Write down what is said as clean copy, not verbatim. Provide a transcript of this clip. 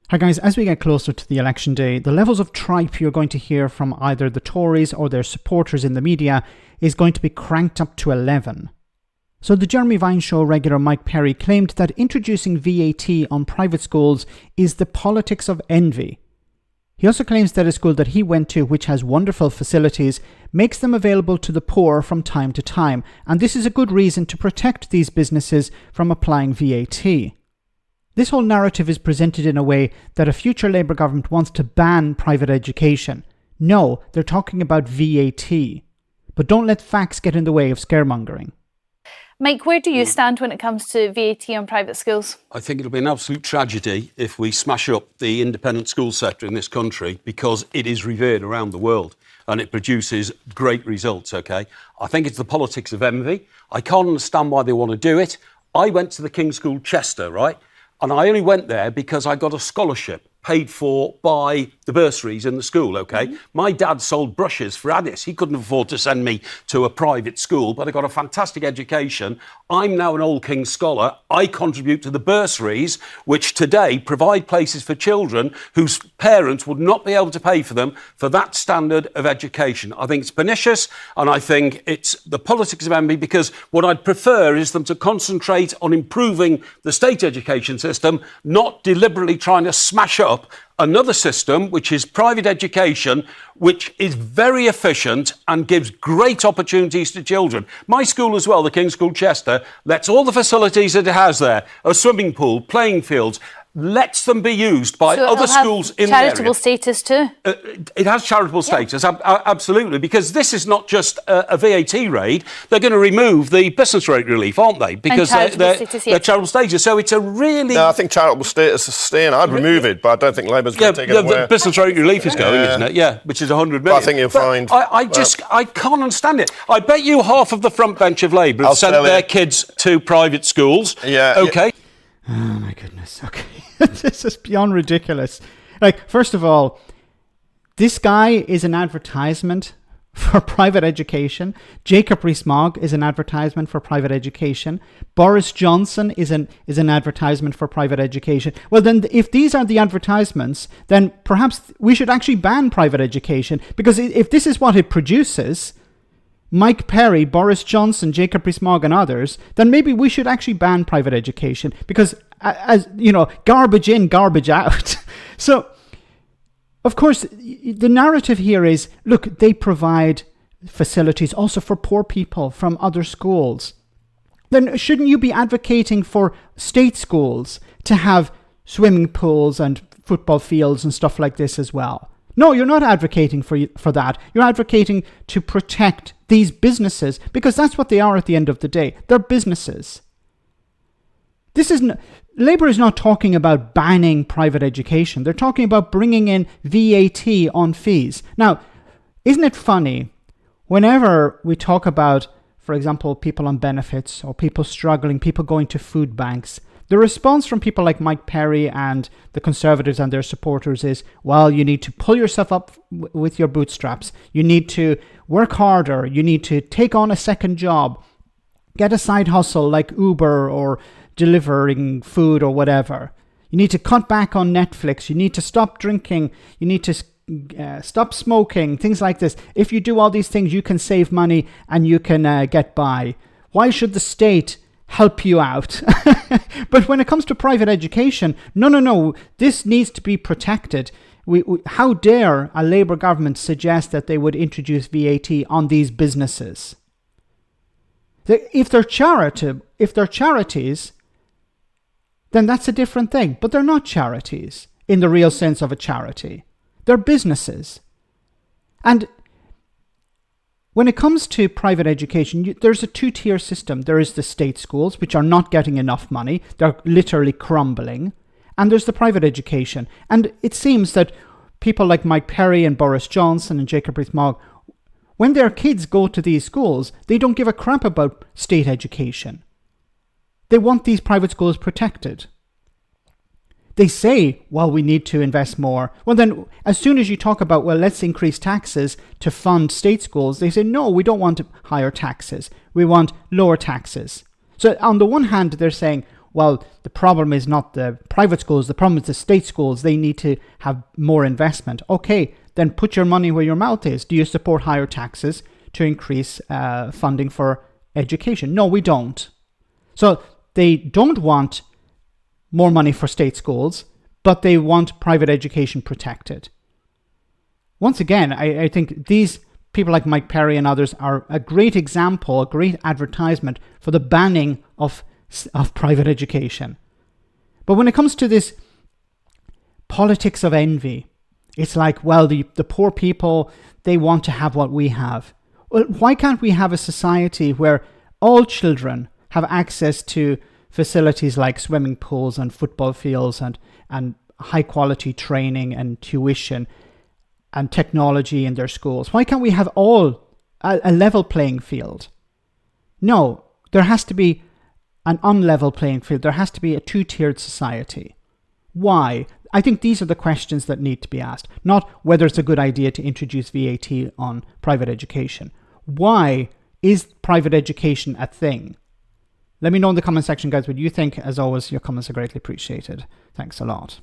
Hi guys, as we get closer to the election day, the levels of tripe you're going to hear from either the Tories or their supporters in the media is going to be cranked up to 11. So the Jeremy Vine Show regular Mike Perry claimed that introducing VAT on private schools is the politics of envy. He also claims that a school that he went to, which has wonderful facilities, makes them available to the poor from time to time, and this is a good reason to protect these businesses from applying VAT. This whole narrative is presented in a way that a future Labour government wants to ban private education. No, they're talking about VAT. But don't let facts get in the way of scaremongering. Mike, where do you stand when it comes to VAT on private schools? I think it'll be an absolute tragedy if we smash up the independent school sector in this country, because it is revered around the world and it produces great results, OK? I think it's the politics of envy. I can't understand why they want to do it. I went to the King's School Chester, right? And I only went there because I got a scholarship paid for by the bursaries in the school, OK? My dad sold brushes for Addis. He couldn't afford to send me to a private school, but I got a fantastic education. I'm now an Old King's Scholar. I contribute to the bursaries, which today provide places for children whose parents would not be able to pay for them for that standard of education. I think it's pernicious, and I think it's the politics of envy, because what I'd prefer is them to concentrate on improving the state education system, not deliberately trying to smash up another system, which is private education, which is very efficient and gives great opportunities to children. My school as well, the King's School Chester, lets all the facilities that it has there, a swimming pool, playing fields, lets them be used by other schools in the area. Charitable status too? It has charitable status, absolutely, because this is not just a VAT raid. They're going to remove the business rate relief, aren't they? Because they're charitable status. So it's a really... No, I think charitable status is staying. I'd remove it, but I don't think Labour's going to take it away. The business rate relief is going, isn't it? Yeah, which is 100 million. But I think you'll find... I can't understand it. I bet you half of the front bench of Labour have sent their kids to private schools. Yeah. OK. Oh my goodness, OK. This is beyond ridiculous. Like, first of all, this guy is an advertisement for private education. Jacob Rees-Mogg is an advertisement for private education. Boris Johnson is an advertisement for private education. Well, then, if these are the advertisements, then perhaps we should actually ban private education, because if this is what it produces, Mike Perry, Boris Johnson, Jacob Rees-Mogg and others, then maybe we should actually ban private education, because, as you know, garbage in, garbage out. So, of course, the narrative here is, look, they provide facilities also for poor people from other schools. Then shouldn't you be advocating for state schools to have swimming pools and football fields and stuff like this as well? No, you're not advocating for that. You're advocating to protect these businesses, because that's what they are at the end of the day. They're businesses. Labour is not talking about banning private education. They're talking about bringing in VAT on fees. Now, isn't it funny, whenever we talk about, for example, people on benefits or people struggling, people going to food banks, the response from people like Mike Perry and the Conservatives and their supporters is, well, you need to pull yourself up with your bootstraps. You need to work harder. You need to take on a second job. Get a side hustle like Uber or delivering food or whatever. You need to cut back on Netflix. You need to stop drinking. You need to stop smoking, things like this. If you do all these things, you can save money and you can get by. Why should the state help you out? But when it comes to private education, no, this needs to be protected. How dare a Labour government suggest that they would introduce VAT on these businesses? If they're charities, then that's a different thing. But they're not charities in the real sense of a charity. They're businesses. And when it comes to private education, there's a two-tier system. There is the state schools, which are not getting enough money. They're literally crumbling. And there's the private education. And it seems that people like Mike Perry and Boris Johnson and Jacob Rees-Mogg, when their kids go to these schools, they don't give a crap about state education. They want these private schools protected. They say, well, we need to invest more. Well, then, as soon as you talk about, well, let's increase taxes to fund state schools, they say, no, we don't want higher taxes. We want lower taxes. So on the one hand, they're saying, well, the problem is not the private schools, the problem is the state schools. They need to have more investment. Okay, then put your money where your mouth is. Do you support higher taxes to increase funding for education? No, we don't. So they don't want more money for state schools, but they want private education protected. Once again, I think these people like Mike Perry and others are a great example, a great advertisement for the banning of private education. But when it comes to this politics of envy, it's like, well, the poor people, they want to have what we have. Well, why can't we have a society where all children have access to facilities like swimming pools and football fields and high quality training and tuition and technology in their schools? Why can't we have all a level playing field? No, there has to be an unlevel playing field. There has to be a two-tiered society. Why? I think these are the questions that need to be asked, not whether it's a good idea to introduce VAT on private education. Why is private education a thing? Let me know in the comment section, guys, what you think. As always, your comments are greatly appreciated. Thanks a lot.